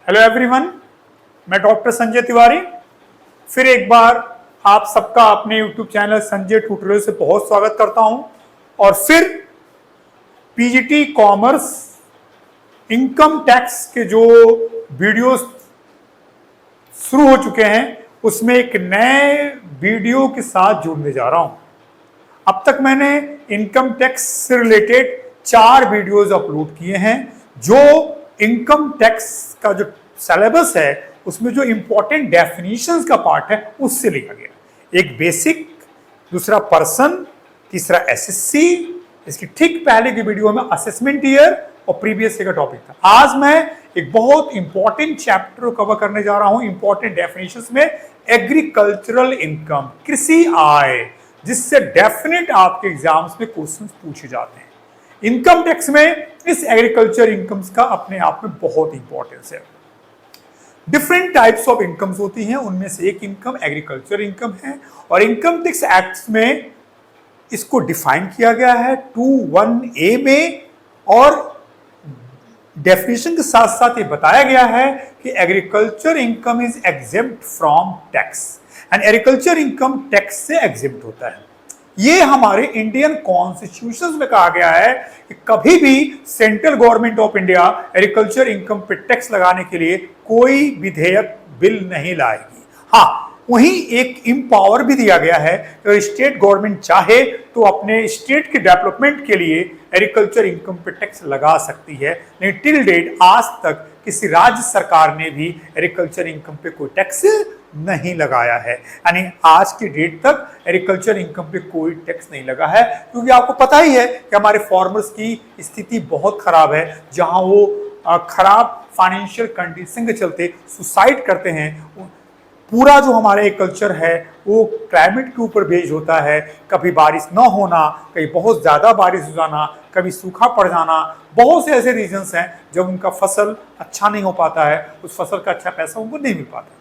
Hello everyone, मैं doctor Sanjay Tiwari फिर एक बार आप सबका अपने यूट्यूब चैनल संजय ट्यूटोरियल से बहुत स्वागत करता हूं। और फिर पीजीटी कॉमर्स इनकम टैक्स के जो वीडियोस शुरू हो चुके हैं उसमें एक नए वीडियो के साथ जुड़ने जा रहा हूं। अब तक मैंने इनकम टैक्स से रिलेटेड 4 वीडियोस अपलोड किए हैं। जो इनकम टैक्स का जो सिलेबस है उसमें जो इंपॉर्टेंट डेफिनेशंस का पार्ट है उससे लिखा गया। एक बेसिक, दूसरा पर्सन, तीसरा एसएससी, इसकी ठीक पहले की वीडियो में असेसमेंट ईयर और प्रीवियस ईयर का टॉपिक था। आज मैं एक बहुत इंपॉर्टेंट चैप्टर कवर करने जा रहा हूं, इंपॉर्टेंट डेफिनेशंस में एग्रीकल्चरल इनकम, कृषि आय, जिससे डेफिनेट आपके एग्जाम्स में क्वेश्चंस पूछे जाते हैं। इनकम टैक्स में इस एग्रीकल्चर इनकम्स का अपने आप में बहुत इंपॉर्टेंस है। डिफरेंट टाइप्स ऑफ इनकम्स होती हैं, उनमें से एक इनकम एग्रीकल्चर इनकम है और इनकम टैक्स एक्ट में इसको डिफाइन किया गया है 21A में। और डेफिनेशन के साथ साथ ये बताया गया है कि agriculture income is exempt from tax and agriculture income tax से एग्जेम्प्ट होता है। ये हमारे इंडियन कॉन्स्टिट्यूशन में कहा गया है कि कभी भी central government of India agriculture income पे टैक्स लगाने के लिए कोई विधेयक बिल नहीं लाएगी। हाँ, वहीं एक इम्पावर भी दिया गया है कि स्टेट गवर्नमेंट चाहे तो अपने स्टेट के डेवलपमेंट के लिए एग्रीकल्चर इनकम पे टैक्स लगा सकती है। लेकिन टिल डेट आज तक किसी राज्य सरकार ने भी एग्रीकल्चर इनकम पे कोई टैक्स नहीं लगाया है। यानी आज की डेट तक एग्रीकल्चर इनकम पे कोई टैक्स नहीं लगा है, क्योंकि आपको पता ही है कि हमारे फार्मर्स की स्थिति बहुत खराब है। जहां वो खराब फाइनेंशियल कंडीशन के चलते सुसाइड करते हैं। पूरा जो हमारा एग्रीकल्चर है वो क्लाइमेट के ऊपर बेस्ड होता है। कभी बारिश न होना, कहीं बहुत ज़्यादा बारिश हो जाना, कभी सूखा पड़ जाना, बहुत से ऐसे रीजंस हैं जब उनका फसल अच्छा नहीं हो पाता है, उस फसल का अच्छा पैसा उनको नहीं मिल पाता।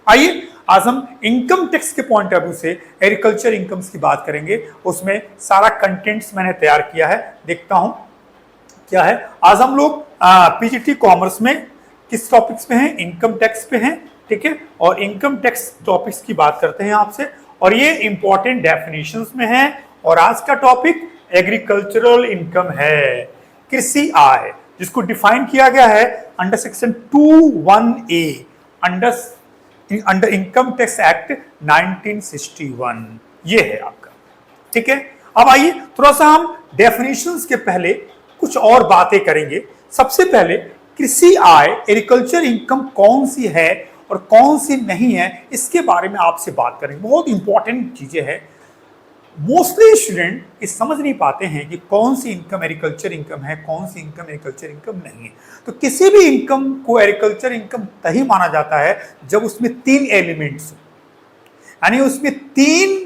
आइए आज हम इनकम टैक्स के पॉइंट ऑफ व्यू से एग्रीकल्चर इनकम्स की बात करेंगे। उसमें सारा कंटेंट्स मैंने तैयार किया है, देखता हूं क्या है। आज हम लोग पीजीटी कॉमर्स में किस टॉपिक्स पे हैं? इनकम टैक्स पे हैं, ठीक है। और इनकम टैक्स टॉपिक्स की बात करते हैं आपसे, और ये इंपॉर्टेंट डेफिनेशंस में है। और आज का टॉपिक एग्रीकल्चरल इनकम है, कृषि आय, जिसको डिफाइन किया गया है under section 21A under income tax act 1961। ये है आपका, ठीक है। अब आइए थोड़ा सा हम डेफिनेशंस के पहले कुछ और बातें करेंगे। सबसे पहले कृषि आय, एग्रीकल्चर इनकम कौन सी है और कौन सी नहीं है, इसके बारे में आपसे बात करेंगे। बहुत इंपॉर्टेंट चीजें हैं। मोस्टली स्टूडेंट ये समझ नहीं पाते हैं कि कौन सी इनकम एग्रीकल्चर इनकम है, कौन सी इनकम एग्रीकल्चर इनकम नहीं है। तो किसी भी इनकम को एग्रीकल्चर इनकम तभी माना जाता है जब उसमें 3 एलिमेंट्स, यानी उसमें 3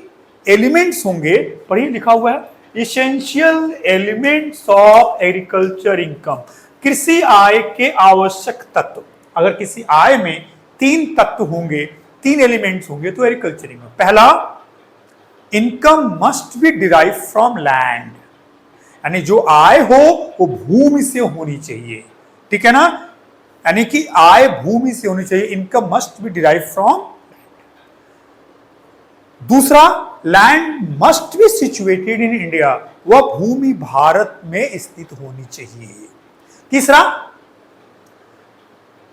एलिमेंट्स होंगे। पढ़िए, लिखा हुआ है essential elements of agriculture income, कृषि आय के आवश्यक तत्व। अगर किसी आय में 3 तत्व होंगे, 3 एलिमेंट्स होंगे तो एग्रीकल्चर इनकम। पहला, income must be derive from land, यानी जो आय हो वो भूमि से होनी चाहिए, ठीक है ना। यानी कि आय भूमि से होनी चाहिए, income must be derive from. दूसरा, land must be situated in India, वह भूमि भारत में स्थित होनी चाहिए। तीसरा,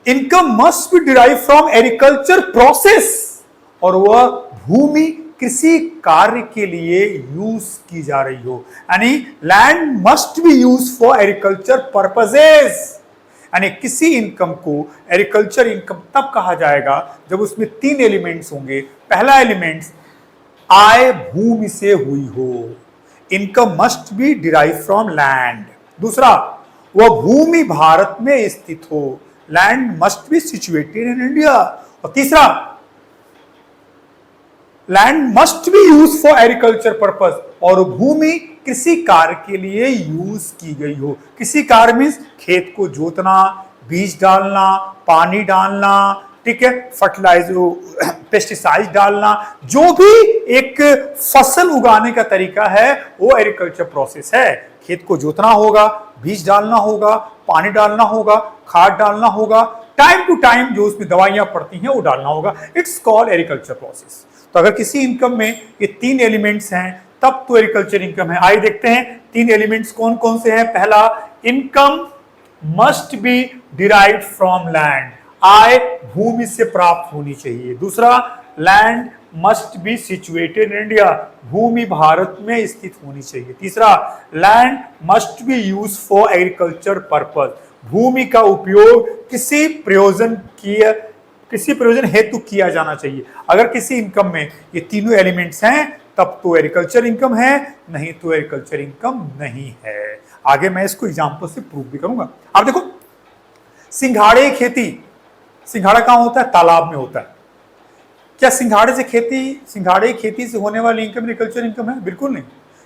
income must be derive from agriculture process, और वह भूमि कृषि कार्य के लिए यूज की जा रही हो, यानी land must be use for agriculture purposes. यानी किसी इनकम को एग्रीकल्चर इनकम तब कहा जाएगा जब उसमें 3 एलिमेंट्स होंगे। पहला एलिमेंट, आय भूमि से हुई हो, income must be derive from land. दूसरा, वह भूमि भारत में स्थित हो, land must be situated in India. और तीसरा, land must be use for agriculture purpose, और भूमि कृषि कार्य के लिए यूज की गई हो। कृषि कार्य मीन्स खेत को जोतना, बीज डालना, पानी डालना, ठीक है, फर्टिलाइजर, पेस्टिसाइड डालना, जो भी एक फसल उगाने का तरीका है वो एग्रीकल्चर प्रोसेस है। खेत को जोतना होगा, बीज डालना होगा, पानी डालना होगा, खाद डालना होगा, टाइम टू टाइम जो उसमें दवाइयां पड़ती हैं वो डालना होगा। It's called agriculture process. तो अगर किसी इनकम में ये 3 एलिमेंट्स हैं तब तो एग्रीकल्चर इनकम है। आइए देखते हैं 3 एलिमेंट्स कौन कौन से हैं। पहला, income must be derived from land, आय भूमि से प्राप्त होनी चाहिए। दूसरा, land must be situated in India, भूमि भारत में स्थित होनी चाहिए। तीसरा, land must be use for agriculture purpose, भूमि का उपयोग किसी प्रयोजन हेतु किया जाना चाहिए। अगर किसी इनकम में ये तीनों एलिमेंट्स हैं तब तो एग्रीकल्चर इनकम है, नहीं तो एग्रीकल्चर इनकम नहीं है। आगे मैं इसको एग्जांपल से प्रूव भी करूंगा। आप देखो, सिंघाड़े खेती, सिंघाड़ा कहां होता है? तालाब में होता है। क्या सिंघाड़े खेती से होने वाली इनकम एग्रीकल्चर इनकम है? बिल्कुल नहीं,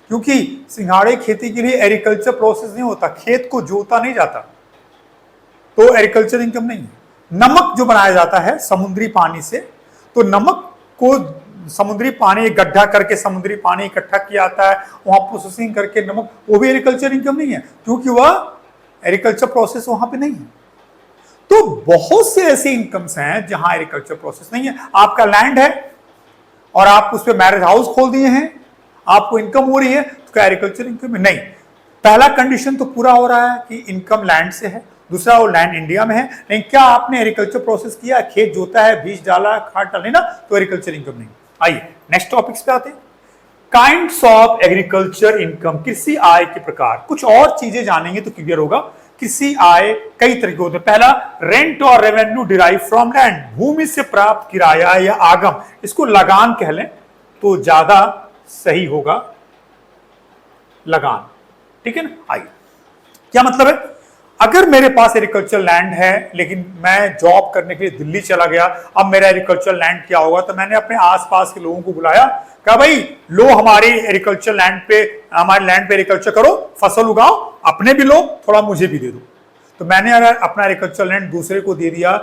क्योंकि सिंघाड़े खेती के लिए एग्रीकल्चर प्रोसेस नहीं होता, खेत को जोता नहीं जाता, तो एग्रीकल्चर इनकम नहीं है। नमक जो बनाया जाता है समुद्री पानी से, तो नमक को समुद्री पानी गड्ढा करके समुद्री पानी इकट्ठा किया जाता है, वहां प्रोसेसिंग करके नमक, वो भी एग्रीकल्चर इनकम नहीं है, क्योंकि वह एग्रीकल्चर प्रोसेस वहां पे नहीं है। तो बहुत से ऐसे इनकम्स हैं जहां एग्रीकल्चर प्रोसेस नहीं है। आपका लैंड है और आप उस पर मैरिज हाउस खोल दिए हैं, आपको इनकम हो रही है, तो क्या एग्रीकल्चर इनकम है? नहीं। पहला कंडीशन तो पूरा हो रहा है कि इनकम लैंड से है, दूसरा वो लैंड इंडिया में है, लेकिन क्या आपने एग्रीकल्चर प्रोसेस किया? खेत जोता है, बीज डाला, खाद डाली ना, तो एग्रीकल्चर इनकम नहीं। आइए नेक्स्ट टॉपिक्स पे आते हैं। काइंड्स ऑफ एग्रीकल्चर इनकम, कृषि आय के प्रकार। कुछ और चीजें जानेंगे तो क्लियर होगा। कृषि आय कई तरीके होते हैं। पहला, रेंट और रेवेन्यू डिराइव फ्रॉम लैंड, भूमि से प्राप्त किराया या आगम, इसको लगान कह लें तो ज्यादा सही होगा, लगान। ठीक है ना? आइए, क्या मतलब है? अगर मेरे पास एग्रीकल्चर लैंड है लेकिन मैं जॉब करने के लिए दिल्ली चला गया, अब मेरा एग्रीकल्चर लैंड क्या होगा? तो मैंने अपने आसपास के लोगों को बुलाया, कहा भाई लो हमारी एग्रीकल्चर लैंड पे, हमारे लैंड पे एग्रीकल्चर करो, फसल उगाओ, अपने भी लो, थोड़ा मुझे भी दे दो। तो मैंने अगर अपना एग्रीकल्चर लैंड दूसरे को दे दिया,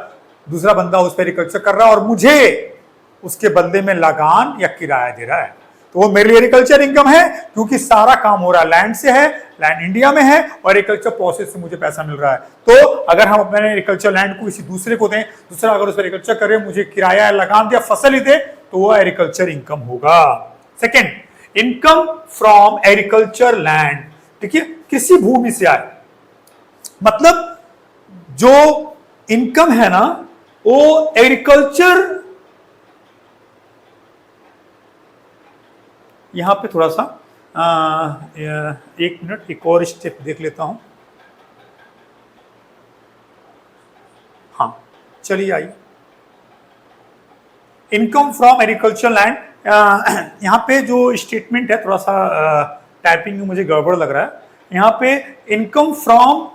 दूसरा बंदा उस पर एग्रीकल्चर कर रहा है और मुझे उसके बदले में लगान या किराया दे रहा है, तो वो मेरे लिए एग्रीकल्चर इनकम है, क्योंकि सारा काम हो रहा है लैंड से है, लैंड इंडिया में है और एग्रीकल्चर प्रोसेस से मुझे पैसा मिल रहा है। तो अगर हम अपने एग्रीकल्चर लैंड को किसी दूसरे को दें, दूसरा अगर उस पर एग्रीकल्चर करे, मुझे किराया लगान दिया, फसल ही दे, तो वो एग्रीकल्चर इनकम होगा। Second, income from agriculture land. देखिए, कृषि भूमि से आए, मतलब जो इनकम है ना वो एग्रीकल्चर, यहां पे थोड़ा सा एक मिनट, एक और स्टेप देख लेता हूं। हाँ चलिए आइए, इनकम फ्रॉम एग्रीकल्चर लैंड। यहां पे जो स्टेटमेंट है थोड़ा सा टाइपिंग में मुझे गड़बड़ लग रहा है। यहां पे इनकम फ्रॉम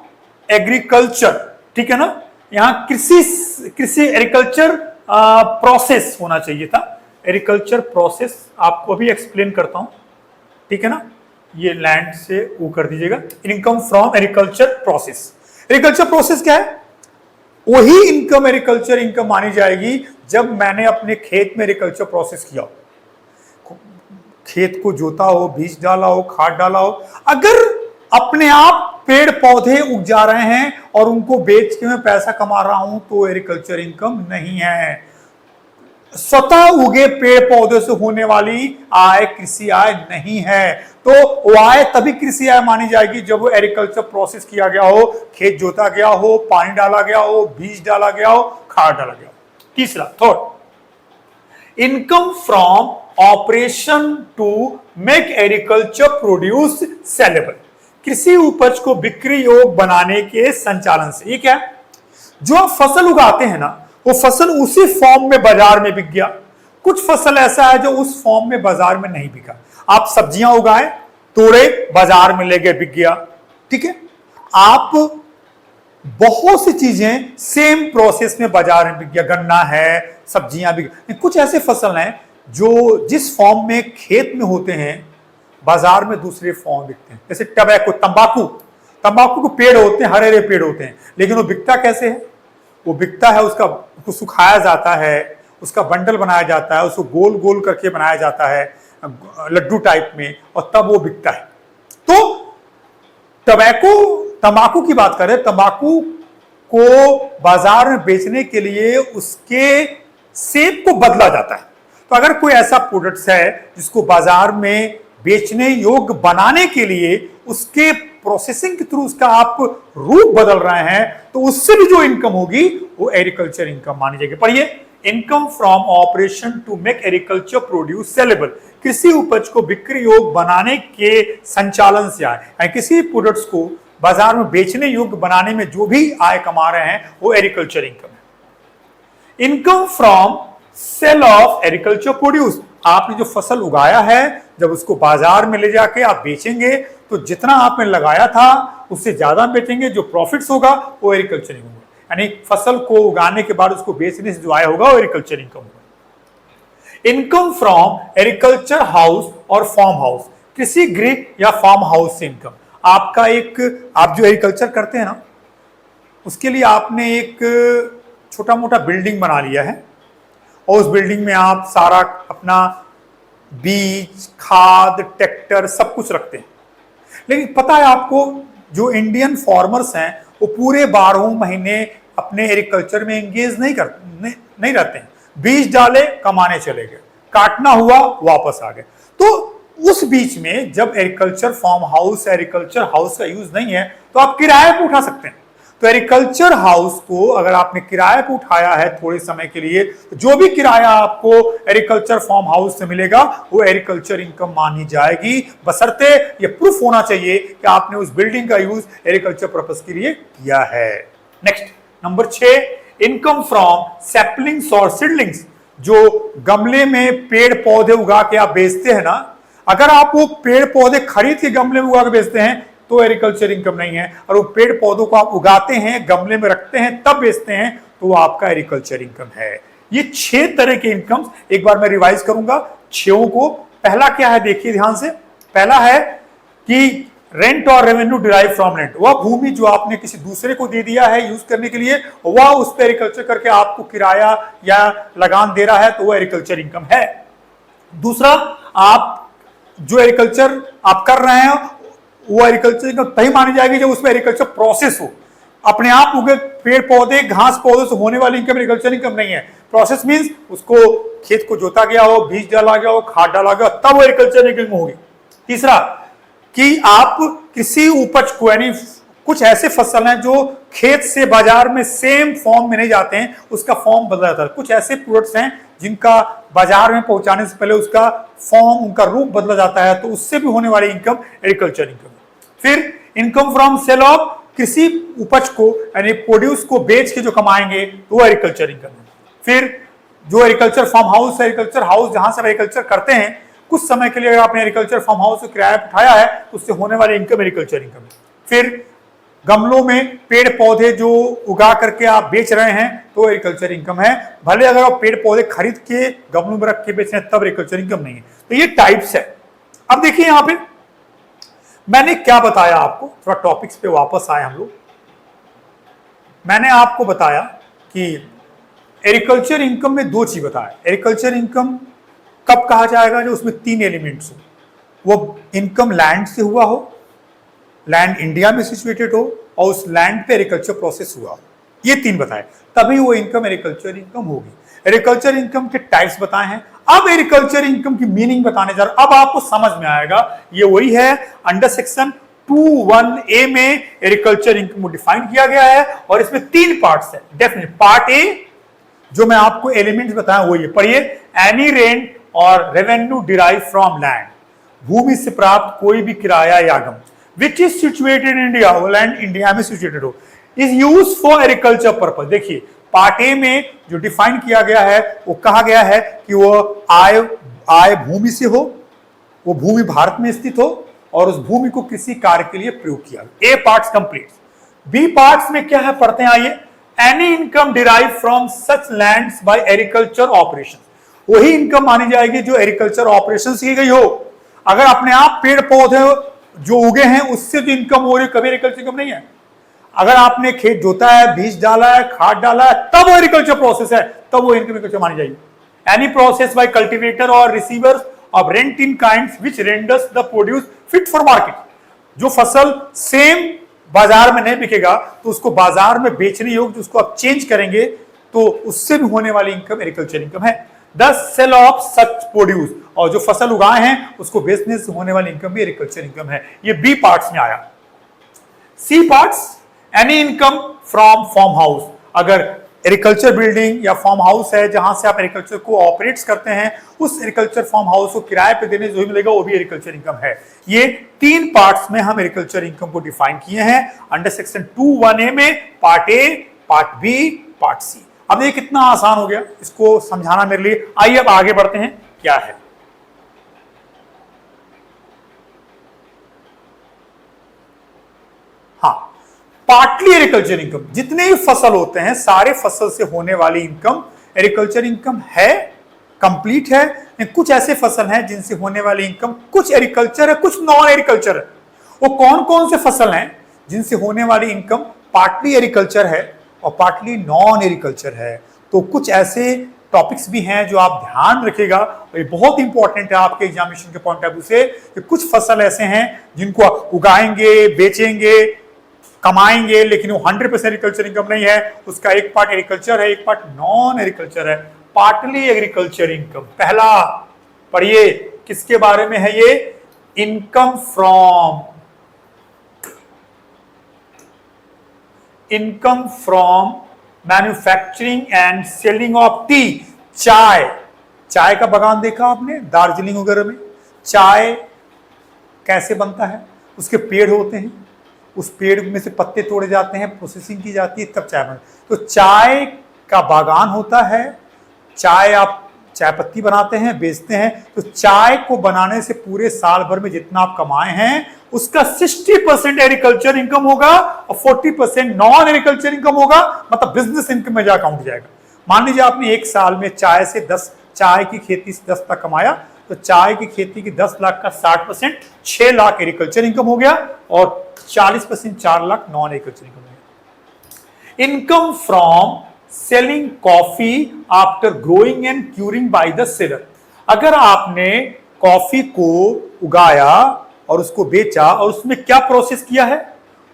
एग्रीकल्चर, ठीक है ना, यहां कृषि एग्रीकल्चर प्रोसेस होना चाहिए था। एग्रीकल्चर प्रोसेस आपको अभी एक्सप्लेन करता हूं, ठीक है ना, ये लैंड से वो कर दीजिएगा। Income from agriculture process, agriculture process क्या है? वही इनकम एग्रीकल्चर इनकम मानी जाएगी जब मैंने अपने खेत में एग्रीकल्चर प्रोसेस किया हो, खेत को जोता हो, बीज डाला हो, खाद डाला हो। अगर अपने आप पेड़ पौधे उग जा रहे हैं और उनको बेच के मैं पैसा कमा रहा हूं, तो एग्रीकल्चर इनकम नहीं है। स्वतः उगे पेड़ पौधे से होने वाली आय कृषि आय नहीं है। तो वो आय तभी कृषि आय मानी जाएगी जब वो एग्रीकल्चर प्रोसेस किया गया हो, खेत जोता गया हो, पानी डाला गया हो, बीज डाला गया हो, खाद डाला गया हो। तीसरा, third, income from operation to make agriculture produce saleable, कृषि उपज को बिक्री योग बनाने के संचालन से। ये क्या है? जो आप फसल उगाते हैं ना, वो फसल उसी फॉर्म में बाजार में बिक गया। कुछ फसल ऐसा है जो उस फॉर्म में बाजार में नहीं बिका। आप सब्जियां उगाए, तोड़े, बाजार में ले गए, बिक गया, ठीक है। आप बहुत सी चीजें सेम प्रोसेस में बाजार में बिक गया, गन्ना है, सब्जियां बिक। कुछ ऐसे फसल हैं जो जिस फॉर्म में खेत में होते हैं बाजार में दूसरे फॉर्म बिकते हैं। जैसे टबैको, तंबाकू के पेड़ होते हैं, हरे हरे पेड़ होते हैं, लेकिन वो बिकता कैसे है? वो बिकता है, उसको सुखाया जाता है, उसका बंडल बनाया जाता है, उसको गोल गोल करके बनाया जाता है लड्डू टाइप में, और तब वो बिकता है। तो तंबाकू की बात करें, तंबाकू को बाजार में बेचने के लिए उसके शेप को बदला जाता है। तो अगर कोई ऐसा प्रोडक्ट्स है जिसको बाजार में बेचने योग्य बनाने के लिए उसके प्रोसेसिंग के थ्रू उसका आप रूप बदल रहे हैं, तो उससे भी जो इनकम होगी वो एग्रीकल्चर इनकम मानी जाएगी। पर ये income from operation to make agriculture produce saleable, कृषि उपज को बिक्री योग्य बनाने के संचालन से आए, किसी प्रोडक्ट्स को बाजार में बेचने योग्य बनाने में जो भी आय कमा रहे हैं वो एग्रीकल्चर इनकम है। Income from sale of agriculture produce, आपने जो फसल उगाया है जब उसको बाजार में ले जाके आप बेचेंगे तो जितना आपने लगाया था उससे ज्यादा बेचेंगे, जो प्रॉफिट्स होगा वो एग्रीकल्चर इनकम होगा। यानी फसल को उगाने के बाद उसको बेचने से जो आय होगा वो एग्रीकल्चर इनकम होगा। इनकम फ्रॉम एग्रीकल्चर हाउस और फार्म हाउस, कृषि गृह या फार्म हाउस से इनकम। आपका आप जो एग्रीकल्चर करते हैं ना, उसके लिए आपने एक छोटा मोटा बिल्डिंग बना लिया है और उस बिल्डिंग में आप सारा अपना बीज, खाद, ट्रैक्टर सब कुछ रखते हैं। लेकिन पता है आपको, जो इंडियन फार्मर्स हैं वो पूरे 12 महीने अपने एग्रीकल्चर में एंगेज नहीं रहते हैं। बीज डाले, कमाने चले गए, काटना हुआ वापस आ गए। तो उस बीच में जब agriculture farm house, agriculture house का यूज नहीं है तो आप किराए पे उठा सकते हैं। तो एग्रीकल्चर हाउस को अगर आपने किराए पे उठाया है थोड़े समय के लिए, तो जो भी किराया आपको एग्रीकल्चर फार्म हाउस से मिलेगा वो एग्रीकल्चर इनकम मानी जाएगी, बशर्ते ये प्रूफ होना चाहिए कि आपने उस बिल्डिंग का यूज एग्रीकल्चर पर्पस के लिए किया है। Next, number 6, income from saplings और सीडलिंग्स, जो गमले में पेड़ पौधे उगा के आप बेचते हैं ना, अगर आप वो पेड़ पौधे खरीद के गमले में उगा के बेचते हैं तो एग्रीकल्चर इनकम नहीं है, और वो पेड़ पौधों को आप उगाते हैं, गमले में रखते हैं, तब बेचते हैं, तो वो आपका एग्रीकल्चर इनकम है। ये 6 तरह के इनकम एक बार मैं रिवाइज करूंगा 6 को। पहला क्या है, देखिए ध्यान से। पहला है कि रेंट और रेवेन्यू डिराइव फ्रॉम रेंट, वह भूमि जो आपने किसी दूसरे को दे दिया है यूज करने के लिए, वह उस पर एग्रीकल्चर करके आपको किराया या लगान दे रहा है, तो वह एग्रीकल्चर इनकम है। दूसरा, आप जो एग्रीकल्चर आप कर रहे हैं वो एग्रीकल्चर इनकम तभी मानी जाएगी जब उसमें एग्रीकल्चर प्रोसेस हो। अपने आप उगे पेड़ पौधे, घास पौधों से होने वाली इनकम एग्रीकल्चर इनकम नहीं है। प्रोसेस मींस उसको खेत को जोता गया हो, बीज डाला गया हो, खाद डाला गया, तब वो एग्रीकल्चर इनकम होगी। तीसरा, कि आप किसी उपज को, यानी कुछ ऐसे फसल हैं जो खेत से बाजार में सेम फॉर्म में नहीं जाते हैं, उसका फॉर्म बदला जाता है। कुछ ऐसे प्रोडक्ट्स हैं जिनका बाजार में पहुंचाने से पहले उसका फॉर्म, उनका रूप बदला जाता है, तो उससे भी होने वाली इनकम एग्रीकल्चर इनकम। फिर इनकम फ्रॉम सेल ऑफ, किसी उपज को यानी प्रोड्यूस को बेच के जो कमाएंगे तो वो एग्रीकल्चर इनकम है। फिर जो agriculture farm house, agriculture house जहां से एग्रीकल्चर करते हैं, कुछ समय के लिए अगर आपने एग्रीकल्चर फार्म हाउस को किराया उठाया है तो उससे होने वाली इनकम एग्रीकल्चर इनकम है। फिर गमलों में पेड़ पौधे जो उगा करके आप बेच रहे हैं तो एग्रीकल्चर इनकम है, भले अगर आप पेड़ पौधे खरीद के गमलों में रख के बेच रहे हैं तब एग्रीकल्चर इनकम नहीं है। तो ये टाइप्स है। अब देखिए यहां पे मैंने क्या बताया आपको, थोड़ा टॉपिक्स पे वापस आए हम लोग। मैंने आपको बताया कि एग्रीकल्चर इनकम में 2 चीज बताया। एग्रीकल्चर इनकम कब कहा जाएगा, जो उसमें 3 एलिमेंट्स हो। वो इनकम लैंड से हुआ हो, लैंड इंडिया में सिचुएटेड हो, और उस लैंड पे एग्रीकल्चर प्रोसेस हुआ हो। ये 3 बताए, तभी वो इनकम एग्रीकल्चर इनकम होगी। एग्रीकल्चर इनकम के टाइप्स बताए हैं। अब एग्रीकल्चर इनकम की मीनिंग बताने जा रहा हूं, अब आपको समझ में आएगा। ये वही है, अंडर सेक्शन 2(1)A में एग्रीकल्चर इनकम को डिफाइन किया गया है, और इसमें 3 पार्ट्स है। डेफिनेटली पार्ट ए जो मैं आपको एलिमेंट्स बताया वो ये पढ़िए। एनी रेंट और रेवेन्यू डिराइव फ्रॉम लैंड, भूमि से प्राप्त कोई भी किराया या आगम which is situated in India, वो लैंड इंडिया में सिचुएटेड हो, is use for agriculture purpose. देखिए पार्ट ए में जो डिफाइन किया गया है वो कहा गया है कि वो आय भूमि से हो, वो भूमि भारत में स्थित हो, और उस भूमि को किसी कार्य के लिए प्रयोग किया। ए पार्ट्स कंप्लीट। बी पार्ट्स में क्या है पढ़ते हैं, आइए। Any income derive from such lands bye agriculture operation, वही इनकम मानी जाएगी जो एग्रीकल्चर ऑपरेशन की गई हो। अगर अपने आप पेड़ पौधे जो उगे हैं उससे जो इनकम हो रही, कभी एग्रीकल्चर इनकम नहीं है। अगर आपने खेत जोता है, बीज डाला है, खाद डाला है, तब वो एग्रीकल्चर प्रोसेस है, तब वो इनकम एग्रीकल्चर मानी जाएगी। एनी प्रोसेस बाय कल्टीवेटर और receivers of rent in kinds which renders the produce fit for market, जो फसल सेम बाजार में नहीं बिकेगा तो उसको बाजार में बेचने योग्य उसको आप चेंज करेंगे तो उससे भी होने वाली इनकम एग्रीकल्चर इनकम है। The sale of such produce, और जो फसल उगाए हैं उसको बेचने से होने वाली इनकम भी एग्रीकल्चर इनकम है। ये बी पार्ट्स में आया। C parts, any income from farm house, अगर एग्रीकल्चर बिल्डिंग या फार्म हाउस है जहां से आप एग्रीकल्चर को ऑपरेट्स करते हैं, उस एग्रीकल्चर फार्म हाउस को किराए पे देने जो भी मिलेगा वो भी एग्रीकल्चर इनकम है। ये 3 पार्ट्स में हम एग्रीकल्चर इनकम को डिफाइन किए हैं अंडर सेक्शन 2(1)(a) में, part A, part B, part C. अब ये कितना आसान हो गया इसको समझाना मेरे लिए। आइए अब आगे बढ़ते हैं, क्या है। हाँ, पार्टली एग्रीकल्चर इनकम, जितने भी फसल होते हैं सारे फसल से होने वाली इनकम एग्रीकल्चर इनकम है, कंप्लीट है। कुछ ऐसे फसल हैं जिनसे होने वाली इनकम कुछ एग्रीकल्चर है, कुछ नॉन एग्रीकल्चर है। वो कौन कौन से फसल हैं जिनसे होने वाली इनकम पार्टली एग्रीकल्चर है और पार्टली नॉन एग्रीकल्चर है? तो कुछ ऐसे टॉपिक्स भी हैं जो आप ध्यान रखिएगा, और ये बहुत इंपॉर्टेंट है आपके एग्जामिनेशन के पॉइंट ऑफ व्यू से कि कुछ फसल ऐसे हैं जिनको आप उगाएंगे, बेचेंगे, कमाएंगे, लेकिन वो 100% एग्रीकल्चर इनकम नहीं है। उसका एक पार्ट एग्रीकल्चर है, एक पार्ट नॉन एग्रीकल्चर है। पार्टली एग्रीकल्चर इनकम, पहला पढ़िए किसके बारे में है ये? Income from manufacturing and selling of T. चाय का बागान देखा आपने दार्जिलिंग वगैरह में? चाय कैसे बनता है? उसके पेड़ होते हैं, उस पेड़ में से पत्ते तोड़े जाते हैं, प्रोसेसिंग की जाती है, तब चाय बनती। तो चाय का बागान होता है, आप चाय पत्ती बनाते हैं, बेचते हैं। तो चाय को बनाने से पूरे साल भर में जितना आप कमाए हैं उसका 60% एग्रीकल्चर इनकम होगा और 40% नॉन एग्रीकल्चर इनकम होगा, मतलब बिजनेस इनकम में जा काउंट जाएगा। मान लीजिए आपने एक साल में चाय की खेती से 10 लाख कमाया, तो चाय की खेती की 10 लाख का 60% 6 लाख एग्रीकल्चर इनकम हो गया और 40% 4 लाख नॉन एग्रीकल्चर इनकम हो गया। Income from selling coffee after growing and curing by the seller, अगर आपने कॉफी को उगाया और उसको बेचा और उसमें क्या प्रोसेस किया है,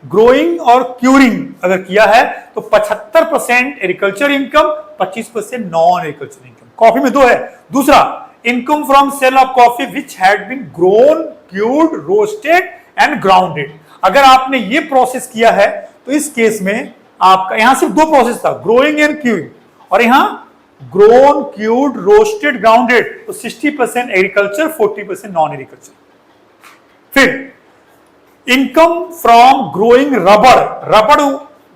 ग्रोइंग और क्यूरिंग अगर किया है, तो 75% agriculture income, 25% non agriculture income. Coffee में 2 है। दूसरा, income from sale of coffee which had been grown, cured, roasted and grounded, अगर आपने ये प्रोसेस किया है तो इस केस में आपका यहां सिर्फ 2 प्रोसेस था, ग्रोइंग एंड क्यूइंग, और यहां ग्रोन, क्यूर्ड, रोस्टेड, ग्राउंडेड, तो 60% एग्रीकल्चर, 40% नॉन एग्रीकल्चर। फिर इनकम फ्रॉम ग्रोइंग रबर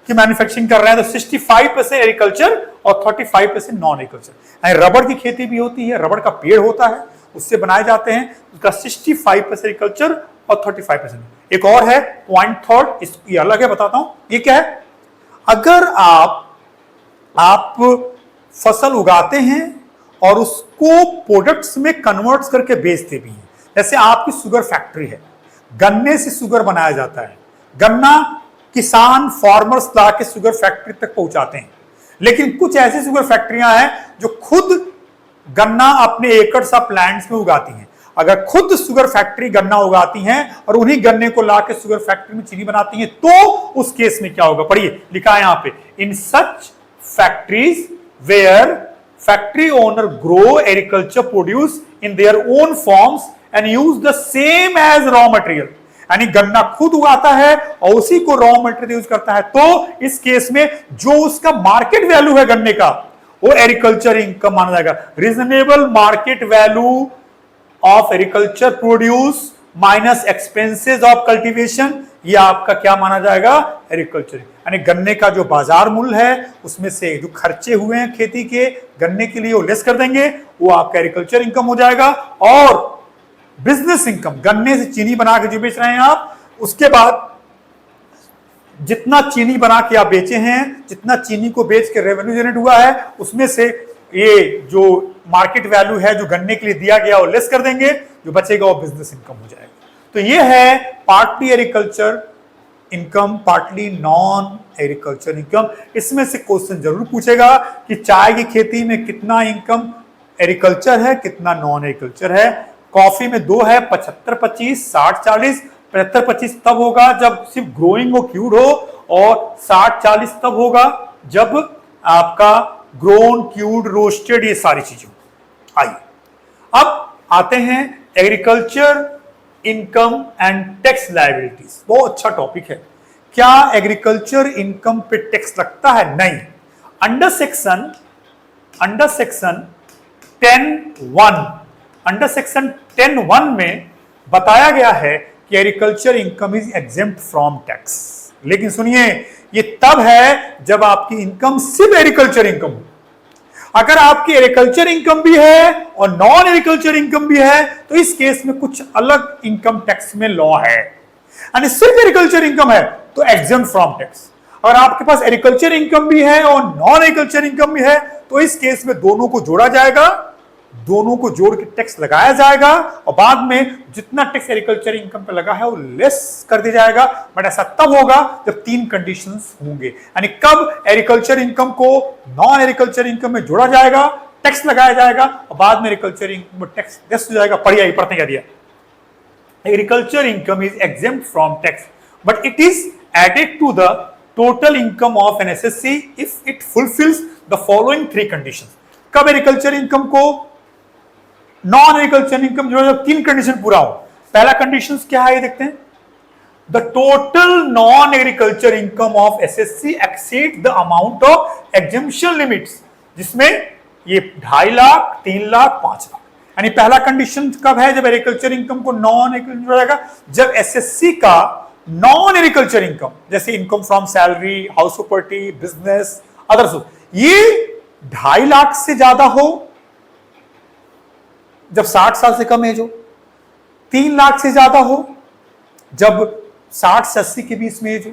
की मैन्युफैक्चरिंग कर रहे हैं तो 65% एग्रीकल्चर और 35% नॉन एग्रीकल्चर। रबर की खेती भी होती है, रबर का पेड़ होता है, उससे बनाए जाते हैं, उसका 65% एग्रीकल्चर और 35%। एक और है पॉइंट थर्ड, इसकी अलग है, बताता हूं ये क्या है। अगर आप फसल उगाते हैं और उसको प्रोडक्ट्स में कन्वर्ट्स करके बेचते भी हैं, जैसे आपकी शुगर फैक्ट्री है, गन्ने से शुगर बनाया जाता है, गन्ना किसान फार्मर्स ला के शुगर फैक्ट्री तक पहुंचाते हैं, लेकिन कुछ ऐसी शुगर फैक्ट्रियां हैं जो खुद गन्ना अपने एकड़ ऑफ प्लांट्स में उगाती हैं। अगर खुद शुगर फैक्ट्री गन्ना उगाती हैं और उन्हीं गन्ने को लाके शुगर फैक्ट्री में चीनी बनाती हैं, तो उस केस में क्या होगा, पढ़िए लिखा है यहां पे, in such factories where factory owner grow agriculture produce in their own farms and use the same as raw material, यानी गन्ना खुद उगाता है और उसी को रॉ मटेरियल यूज करता है, तो इस केस में जो उसका मार्केट वैल्यू है गन्ने का वो एग्रीकल्चर इनकम माना जाएगा। Reasonable market value of agriculture produce minus expenses of cultivation, ये आपका क्या माना जाएगा, एग्रीकल्चर। यानी गन्ने का जो बाजार मूल्य है उसमें से जो खर्चे हुए हैं खेती के गन्ने के लिए वो लेस कर देंगे, वो आपका एग्रीकल्चर इनकम हो जाएगा। और बिजनेस इनकम, गन्ने से चीनी बना के जो बेच रहे हैं आप, उसके बाद जितना चीनी बना के आप बेचे हैं, जितना चीनी को बेच के रेवेन्यू जनरेट हुआ है, उसमें से ये जो मार्केट वैल्यू है जो गन्ने के लिए दिया गया वो लेस कर देंगे, जो बचेगा वो बिजनेस इनकम हो जाएगा। तो ये है partly agriculture income, partly non agriculture income. इसमें से क्वेश्चन जरूर पूछेगा कि चाय की खेती में कितना इनकम एग्रीकल्चर है, कितना नॉन एग्रीकल्चर है। कॉफी में 2 है, 75-25, 60-40, 75-25 तब होगा जब सिर्फ ग्रोइंग हो, क्यूड हो, और 60-40 तब होगा जब आपका ग्रोन, क्यूड, रोस्टेड, ये सारी चीजें। आइए अब आते हैं agriculture income and tax liabilities. बहुत अच्छा टॉपिक है। क्या एग्रीकल्चर इनकम पे टैक्स लगता है? नहीं। अंडर सेक्शन 10(1) में बताया गया है कि agriculture income is exempt from tax. लेकिन सुनिए, ये तब है जब आपकी इनकम सिर्फ एग्रीकल्चर इनकम हो। अगर आपकी एग्रीकल्चर इनकम भी है और नॉन एग्रीकल्चर इनकम भी है तो इस केस में कुछ अलग इनकम टैक्स में लॉ है। यानी सिर्फ एग्रीकल्चर इनकम है तो एग्जेम्प्ट फ्रॉम टैक्स। अगर आपके पास एग्रीकल्चर इनकम भी है और नॉन एग्रीकल्चर इनकम भी है तो इस केस में दोनों को जोड़ा जाएगा, दोनों को जोड़ के टैक्स लगाया जाएगा, और बाद में जितना टैक्स एग्रीकल्चर इनकम पे लगा है वो लेस कर दिया जाएगा। बट ऐसा तब होगा जब 3 कंडीशंस होंगे। यानी कब एग्रीकल्चर इनकम को नॉन एग्रीकल्चर इनकम में जोड़ा जाएगा, टैक्स लगाया जाएगा, और बाद में एग्रीकल्चर इनकम में टैक्स लेस हो जाएगा। पढ़िए, पढ़ते क्या दिया। Agriculture income is exempt from tax but it is added to the total income of an assessee if it fulfils the following 3 conditions. कब एग्रीकल्चर इनकम को नॉन एग्रीकल्चर इनकम जो 3 कंडीशन पूरा हो। पहला कंडीशन क्या है, ये देखते हैं। The total non agriculture income of SSC exceed the amount of exemption limits, जिसमें ये 2.5 लाख, 3 लाख, 5 लाख। यानी पहला कंडीशन कब है? जब एग्रीकल्चर इनकम को नॉन एग्रीकल्चर जाएगा, जब एसएससी का नॉन एग्रीकल्चर इनकम जैसे income from salary, house property, business, others, ये 2.5 लाख से ज्यादा हो, जब 60 साल से कम एज हो, 3 लाख से ज्यादा हो जब 60 से 80 के बीच में एज हो,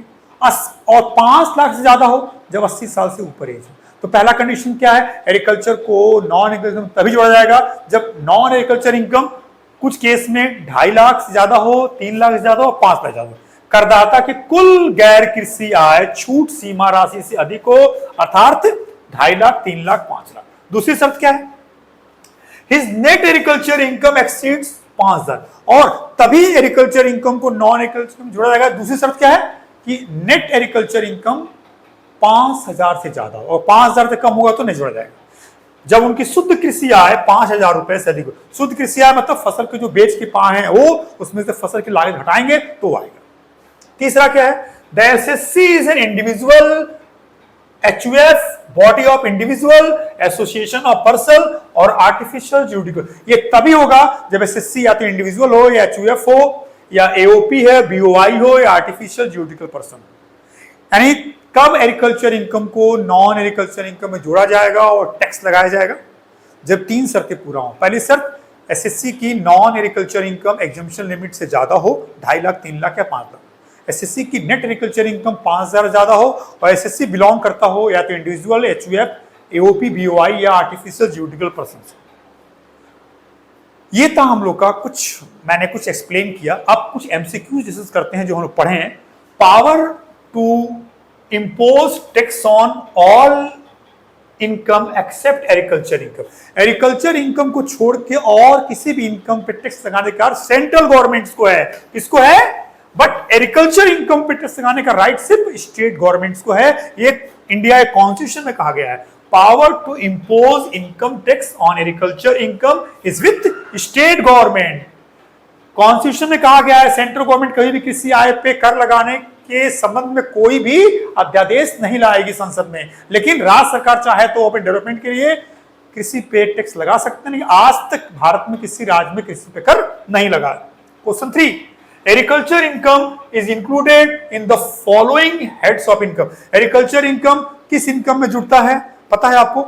और 5 लाख से ज्यादा हो जब 80 साल से ऊपर एज हो। तो पहला कंडीशन क्या है? एग्रीकल्चर को नॉन एग्रीकल्चर तभी जोड़ा जाएगा जब नॉन एग्रीकल्चर इनकम कुछ केस में 2.5 लाख से ज्यादा हो, 3 लाख से ज्यादा हो, 5 लाख से ज्यादा हो। करदाता की कुल गैर कृषि आय छूट सीमा राशि से अधिक हो, अर्थात 2.5 लाख, 3 लाख, 5 लाख। दूसरी शर्त क्या है? His net agriculture income exceeds 5,000, और तभी एग्रीकल्चर इनकम को नॉन एग्रीकल्चर में जोड़ा जाएगा। दूसरी शर्त क्या है कि नेट एग्रीकल्चर इनकम 5,000 से ज्यादा हो, और 5,000 से कम होगा तो नहीं जोड़ा जाएगा। जब उनकी शुद्ध कृषि आय 5,000 रुपए से अधिक हो, शुद्ध कृषि आय मतलब फसल के जो बेच के पाए हैं वो, उसमें से फसल की लागत घटाएंगे तो आएगा। तीसरा क्या है? The assessee is an individual HUF, body of individual, association of person और आर्टिफिशियल जुडिकल। ये तभी होगा जब एसएससी या तो इंडिविजुअल हो, या HUF हो, या AOP है, BOI हो, या आर्टिफिशियल जुडिकल पर्सन। यानी कब एग्रीकल्चर इनकम को नॉन एग्रीकल्चर इनकम में जोड़ा जाएगा और टैक्स लगाया जाएगा? जब 3 शर्तें पूरा हो। पहली शर्त, एसएससी की non agriculture income exemption limit से ज्यादा हो, 2.5 लाख, 3 लाख या 5 लाख। एसएससी की नेट एग्रीकल्चर इनकम 5,000 ज्यादा हो, और एसएससी बिलोंग करता हो या तो इंडिविजुअल, HUF, AOP, BOI या आर्टिफिशियल जुडिकल पर्सन। ये था हम लोग का कुछ, मैंने कुछ एक्सप्लेन किया। अब कुछ MCQ डिस्कस करते हैं जो हम लोग पढ़े हैं। Power to impose tax on all income except agriculture income. Agriculture income को छोड़ के और किसी भी इनकम पे टैक्स लगाने का सेंट्रल गवर्नमेंट को है। किसको है? बट एग्रीकल्चर इनकम पे टैक्स लगाने का राइट सिर्फ स्टेट गवर्नमेंट्स को है। ये इंडिया के कॉन्स्टिट्यूशन में कहा गया है, power to impose income tax on agriculture income is with state government. Constitution में कहा गया है सेंट्रल गवर्नमेंट कभी भी किसी आय पे कर लगाने के संबंध में कोई भी अध्यादेश नहीं लाएगी संसद में, लेकिन राज्य सरकार चाहे तो अपने डेवलपमेंट के लिए कृषि पे टैक्स लगा सकते हैं। आज तक भारत में किसी राज्य में कृषि पे कर नहीं लगा। Question 3, agriculture income is included in the following heads of income. Agriculture income किस इनकम में जुड़ता है पता है आपको?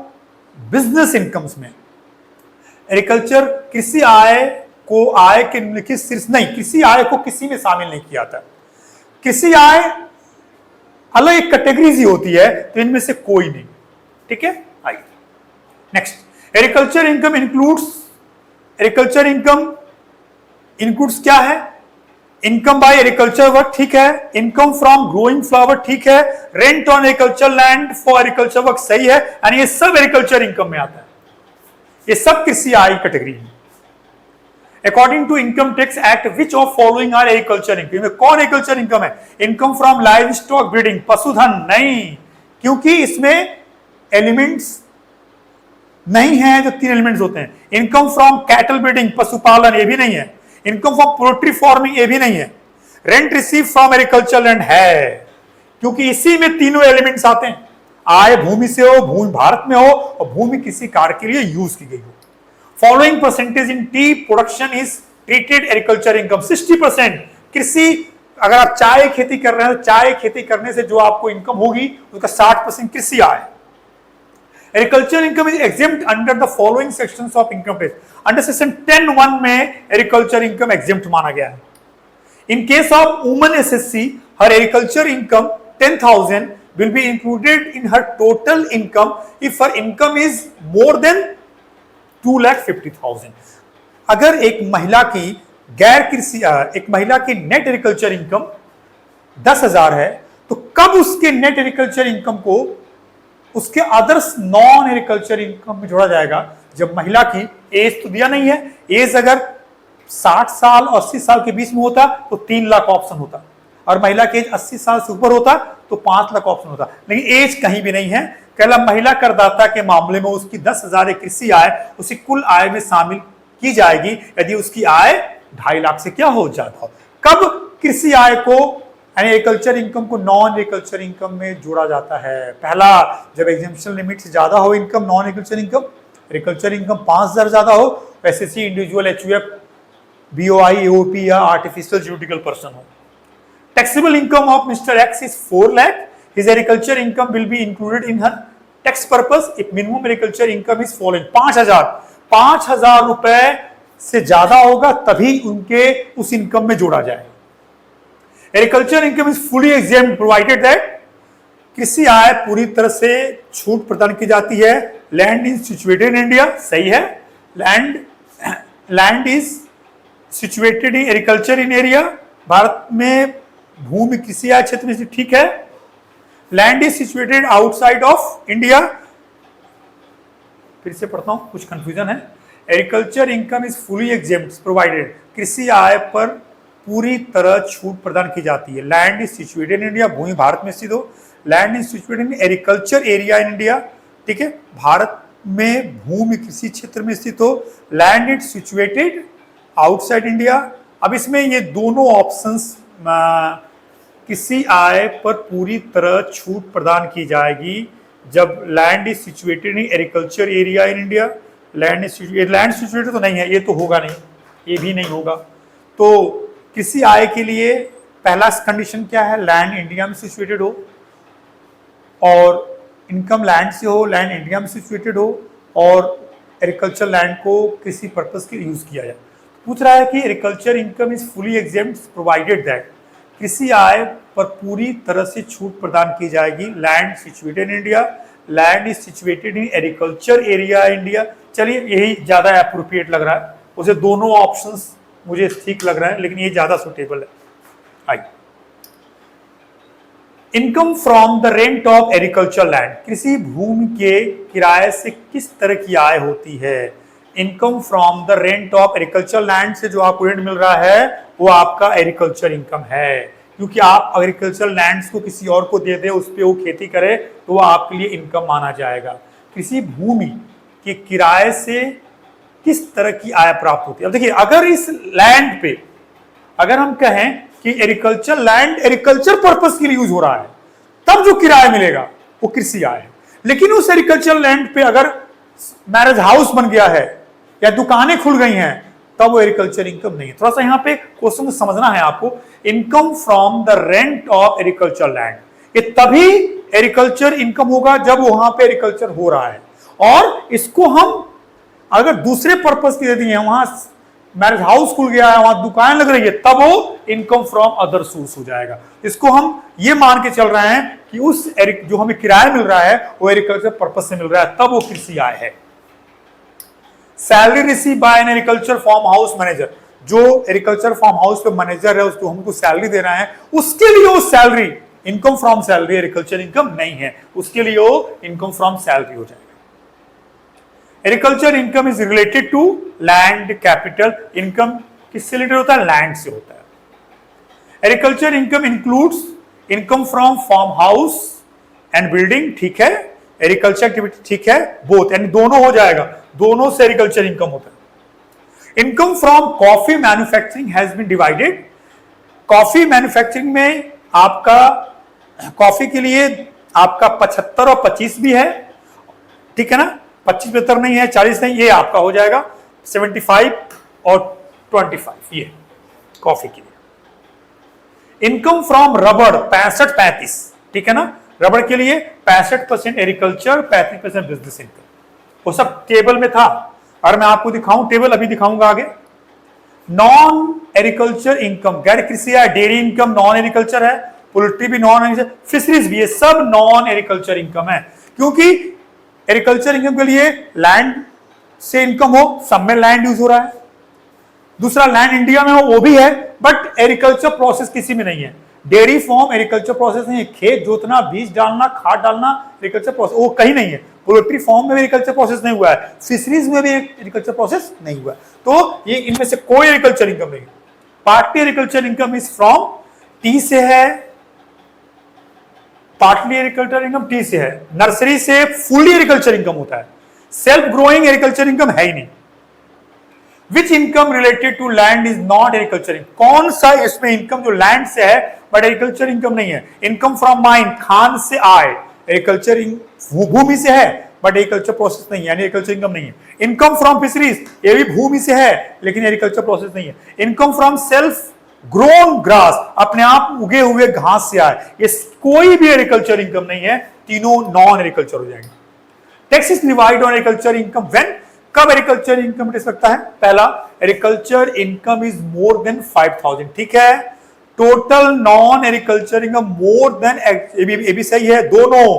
बिजनेस इनकम्स में। एग्रीकल्चर कृषि आय को आय के निम्नलिखित शीर्ष नहीं, कृषि आय को किसी में शामिल नहीं किया जाता। कृषि आय अलग एक कैटेगरीज ही होती है, तो इनमें से कोई नहीं। ठीक है, आइए नेक्स्ट। एग्रीकल्चर इनकम इंक्लूड्स क्या है? इनकम बाय एग्रीकल्चर वर्क, ठीक है। इनकम फ्रॉम ग्रोइंग फ्लावर, ठीक है। Rent on agriculture land for agriculture work, सही है। यानी ये सब एग्रीकल्चर इनकम में आता है, ये सब कृषि आय कैटेगरी है। According to income tax act which of following are agriculture income, कौन एग्रीकल्चर इनकम है? Income from livestock breeding, पशुधन नहीं, क्योंकि इसमें एलिमेंट्स नहीं है जो 3 एलिमेंट्स होते हैं। इनकम फ्रॉम कैटल ब्रीडिंग, पशुपालन, ये भी नहीं है। इनकम फ्रॉम पोल्ट्री फार्मिंग, ये भी नहीं है। Rent receive from agriculture land है, क्योंकि इसी में तीनों एलिमेंट्स आते हैं। आय भूमि से हो, भूमि भारत में हो, और भूमि किसी कार्य के लिए यूज की गई हो। Following percentage in T production is treated agriculture income, 60% कृषि, अगर आप चाय खेती कर रहे हैं तो चाय खेती करने से जो आपको इनकम होगी उसका 60% कृषि आय। Agriculture income is exempt under the following sections of income tax, under section 10(1) में एग्रीकल्चर इनकम एग्जेम्प्ट माना गया है। In case of woman SSC, her agriculture income 10,000 will be included in her total income if her income is more than 2,50,000। अगर एक महिला की गैर कृषि, एक महिला की नेट एग्रीकल्चर इनकम 10,000 है, तो कब उसके नेट एग्रीकल्चर इनकम को उसके अदर्स नॉन एग्रीकल्चर इनकम में जोड़ा जाएगा? जब महिला की एज तो दिया नहीं है, एज अगर 60 साल और 80 साल के बीच में होता तो 3 लाख ऑप्शन होता, और महिला की एज 80 साल से ऊपर होता तो 5 लाख ऑप्शन होता, लेकिन एज कहीं भी नहीं है। केवल महिला करदाता के मामले में उसकी 10,000 कृषि आय उसी कुल आय में शामिल की जाएगी यदि उसकी आय 2.5 लाख से क्या हो ज्यादा हो। कब कृषि आय को यानी एग्रीकल्चर इनकम को नॉन एग्रीकल्चर इनकम में जोड़ा जाता है? पहला, जब एग्जेम्पशन लिमिट से ज्यादा हो income, non agriculture income, agriculture income 5,000 ज्यादा हो, SSC, individual, HUF, BOI, AOP या आर्टिफिशियल ज्यूरिडिकल पर्सन हो। Taxable income of Mr. X is 4 lakh. His agriculture income will be included in her tax purpose if minimum agriculture income is following 5,000 रुपए से ज्यादा होगा तभी उनके उस income में जोड़ा जाए। Agriculture income is fully exempt provided that, कृषि आय पूरी तरह से छूट प्रदान की जाती है। Land is situated in India, सही है। Land is situated in agriculture in area, Bharat में भूमि कृषि आय क्षेत्र में, ठीक है। Land is situated outside of India, फिर से पढ़ता हूं, कुछ कंफ्यूजन है। Agriculture income is fully exempt provided, कृषि आय पर पूरी तरह छूट प्रदान की जाती है। Land is situated in India, भूमि भारत में स्थित हो। Land is situated in agriculture area in India, ठीक है, भारत में भूमि कृषि क्षेत्र में स्थित हो। Land is situated outside India. अब इसमें ये दोनों ऑप्शंस, किसी आय पर पूरी तरह छूट प्रदान की जाएगी जब land is situated in agriculture area in India. Land situated तो नहीं है, ये तो होगा नहीं, ये भी नहीं होगा। तो किसी आय के लिए पहला कंडीशन क्या है? लैंड इंडिया में सिचुएटेड हो और इनकम लैंड से हो, लैंड इंडिया में सिचुएटेड हो और एग्रीकल्चर लैंड को किसी पर्पस के लिए यूज किया जाए। पूछ रहा है कि agriculture income is fully exempt provided that, कृषि आय पर पूरी तरह से छूट प्रदान की जाएगी। Land situated in India, land is situated in agriculture area India. चलिए यही ज्यादा एप्रोप्रिएट लग रहा है, उसे दोनों ऑप्शंस मुझे ठीक लग रहे हैं, लेकिन ये ज्यादा सुटेबल है। आइए, income from the rent of agriculture land, कृषि भूमि के किराए से किस तरह की आय होती है? Income from the rent of agriculture land से जो आपको रेंट मिल रहा है वो आपका एग्रीकल्चर इनकम है, क्योंकि आप एग्रीकल्चर लैंड्स को किसी और को दे दे, उस पे वो खेती करे तो वो आपके लिए इनकम माना जाएगा। कृषि भूमि के किराए से किस तरह की आय प्राप्त होती है? अब देखिए, अगर इस लैंड पे अगर हम कहें कि एग्रीकल्चर लैंड एग्रीकल्चर पर्पस के लिए यूज हो रहा है, तब जो किराया मिलेगा वो कृषि आय है। लेकिन उस एग्रीकल्चर लैंड पे अगर मैरिज हाउस बन गया है या दुकानें खुल गई हैं, तब वो एग्रीकल्चर इनकम नहीं है। थोड़ा सा यहाँ पे क्वेश्चन को समझना है आपको। Income from the rent of agriculture land, ये तभी एग्रीकल्चर इनकम होगा जब वहां पे एग्रीकल्चर हो रहा है, और इसको हम अगर दूसरे पर्पस के दे दिए, वहां मैरिज हाउस खुल गया है, वहां दुकान लग रही है, तब वो इनकम फ्रॉम अदर सोर्स हो जाएगा। इसको हम ये मान के चल रहे हैं कि उस जो हमें किराया मिल रहा है वो एग्रीकल्चर पर्पस से मिल रहा है, तब वो कृषि आय है। Salary receive by an agriculture farm house manager, जो एग्रीकल्चर फार्म हाउस पे मैनेजर है उसको हमको सैलरी दे रहा है, उसके लिए वो salary income from salary agriculture income नहीं है, उसके लिए वो इनकम फ्रॉम सैलरी हो जाएगा। Agriculture income is related to land capital. Income किससे रिलेटेड होता है? लैंड से होता है। Agriculture income includes income from farm house and building, ठीक है। एग्रीकल्चर एक्टिविटी, ठीक है, बोथ, यानी दोनों हो जाएगा, दोनों से एग्रीकल्चर इनकम होता है। Income from coffee manufacturing has been divided. Coffee manufacturing में आपका कॉफी के लिए आपका 75 और 25 भी है, ठीक है ना, 25-75 नहीं है, 40 नहीं, ये आपका हो जाएगा 75 और 25, ये कॉफी के लिए। इनकम फ्रॉम रबड़ 65-35, ठीक है ना, रबड़ के लिए 65% एग्रीकल्चर, 35% बिजनेस इनकम। वो सब टेबल में था, और मैं आपको दिखाऊं टेबल, अभी दिखाऊंगा आगे। नॉन एग्रीकल्चर इनकम, गैर कृषि है, डेयरी इनकम नॉन एग्रीकल्चर है, पोल्ट्री भी नॉन एग्रीकल्चर, फिशरीज भी, ये सब नॉन एग्रीकल्चर इनकम है। क्योंकि एग्रीकल्चर इनकम के लिए लैंड से इनकम हो, सब में लैंड यूज हो रहा है। दूसरा, लैंड इंडिया में हो वो भी है, बट एग्रीकल्चर प्रोसेस किसी में नहीं है। डेयरी फॉर्म एग्रीकल्चर प्रोसेस नहीं है, खेत जोतना, बीज डालना, खाद डालना एग्रीकल्चर प्रोसेस वो कहीं नहीं है। पोल्ट्री फॉर्म में भी एग्रीकल्चर प्रोसेस नहीं हुआ है, फिशरीज में भी एग्रीकल्चर प्रोसेस नहीं हुआ है। तो ये इनमें से कोई एग्रीकल्चर इनकम नहीं है। Partly agriculture income is from, T से है, पार्टली एग्रीकल्चर इनकम टी से है। नर्सरी से फुली एग्रीकल्चर इनकम होता है, सेल्फ ग्रोइंग एग्रीकल्चर इनकम है ही नहीं। Which income related to land is not agriculture income, कौन सा इसमें इनकम जो लैंड से है बट एग्रीकल्चर इनकम नहीं है। इनकम फ्रॉम माइन, खान से आय, एग्रीकल्चर भूमि से है बट एग्रीकल्चर प्रोसेस नहीं है, यानी एग्रीकल्चर इनकम नहीं है। इनकम फ्रॉम फिशरीज, ये भी भूमि से है लेकिन एग्रीकल्चर प्रोसेस नहीं है। Income from self grown grass, अपने आप उगे हुए घास से आए, ये कोई भी एग्रीकल्चर इनकम नहीं है, तीनों नॉन एग्रीकल्चर हो जाएंगे। Tax is divide on agriculture income when, कब एग्रीकल्चर इनकम टैक्स लगता है? पहला, agriculture income is more than 5000, ठीक है। Total non agriculture income more than, ये भी सही है, दोनों।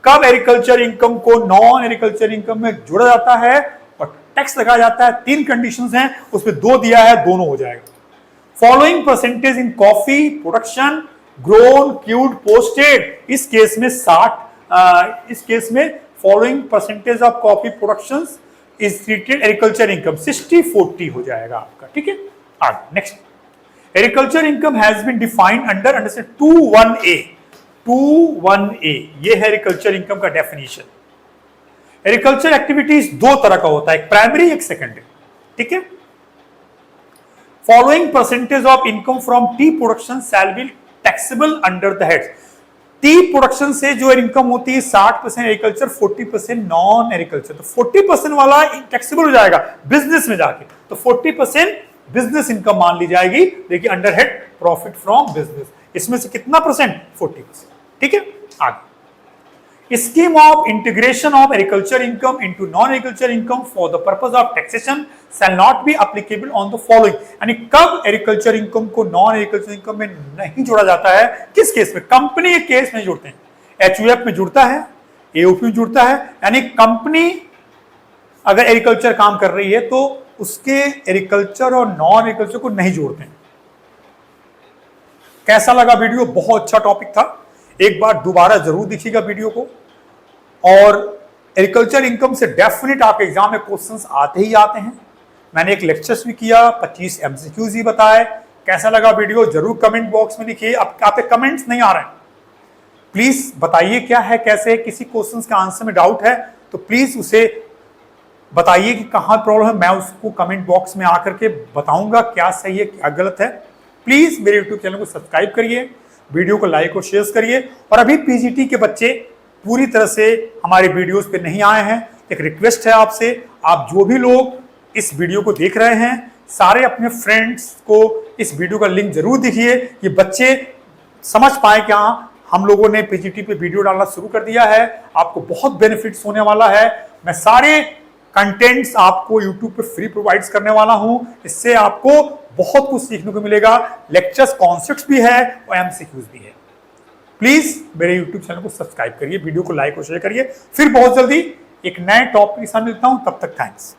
कब एग्रीकल्चर इनकम को नॉन एग्रीकल्चर इनकम में जोड़ा जाता है और टैक्स लगाया जाता है? 3 कंडीशंस हैं, उसमें 2 दिया है, दोनों हो जाएगा। Following percentage in coffee production grown cured roasted, इस केस में 60, इस केस में following percentage of coffee production is treated agriculture income 60-40 हो जाएगा आपका, ठीक है। आगे next, agriculture income has been defined under 21A, 21A, ये है एग्रीकल्चर इनकम का डेफिनेशन। एग्रीकल्चर एक्टिविटीज 2 तरह का होता है, एक प्राइमरी एक सेकेंडरी, ठीक है। Following percentage of income from T production shall be taxable under the heads. T production से जो इनकम होती है 60% एग्रीकल्चर, 40% नॉन एग्रीकल्चर, तो 40% वाला टैक्सेबल हो जाएगा बिजनेस में जाके, तो 40% बिजनेस इनकम मान ली जाएगी, देखिए under head profit from business, इसमें से कितना परसेंट? 40%, ठीक है। आगे, scheme of integration of agriculture income into non agriculture income for the purpose of taxation shall not be applicable on the following, यानी कब एग्रीकल्चर इनकम को नॉन एग्रीकल्चर इनकम में नहीं जोड़ा जाता है? किस केस में? कंपनी के केस में जोड़ते हैं, HUF में जुड़ता है, AOP में जुड़ता है, यानी कंपनी अगर एग्रीकल्चर काम कर रही है तो उसके एग्रीकल्चर और नॉन एग्रीकल्चर को नहीं जोड़ते हैं। कैसा लगा वीडियो? बहुत अच्छा टॉपिक था, एक बार दोबारा जरूर देखिएगा वीडियो को। और एग्रीकल्चर इनकम से डेफिनेट आपके एग्जाम में क्वेश्चंस आते ही आते हैं। मैंने एक लेक्चर्स भी किया, 25 MCQs ही बताए। कैसा लगा वीडियो जरूर कमेंट बॉक्स में लिखिए। अब आपके कमेंट्स नहीं आ रहे हैं, प्लीज बताइए क्या है, कैसे, किसी क्वेश्चंस का आंसर में डाउट है तो प्लीज उसे बताइए कि कहाँ प्रॉब्लम है, मैं उसको कमेंट बॉक्स में आकर के बताऊंगा क्या सही है क्या गलत है। प्लीज मेरे यूट्यूब चैनल को सब्सक्राइब करिए, वीडियो को लाइक और शेयर करिए। और अभी PGT के बच्चे पूरी तरह से हमारे वीडियोस पे नहीं आए हैं, एक रिक्वेस्ट है आपसे, आप जो भी लोग इस वीडियो को देख रहे हैं सारे अपने फ्रेंड्स को इस वीडियो का लिंक जरूर दिखिए, ये बच्चे समझ पाए कि हाँ हम लोगों ने PGT पे वीडियो डालना शुरू कर दिया है, आपको बहुत बेनिफिट्स होने वाला है। मैं सारे कंटेंट्स आपको YouTube पे फ्री प्रोवाइड्स करने वाला हूं, इससे आपको बहुत कुछ सीखने को मिलेगा। लेक्चर्स, कॉन्सेप्ट्स भी है और MCQs भी है। प्लीज मेरे YouTube चैनल को सब्सक्राइब करिए, वीडियो को लाइक और शेयर करिए। फिर बहुत जल्दी एक नए टॉपिक के साथ मिलता हूं, तब तक थैंक्स।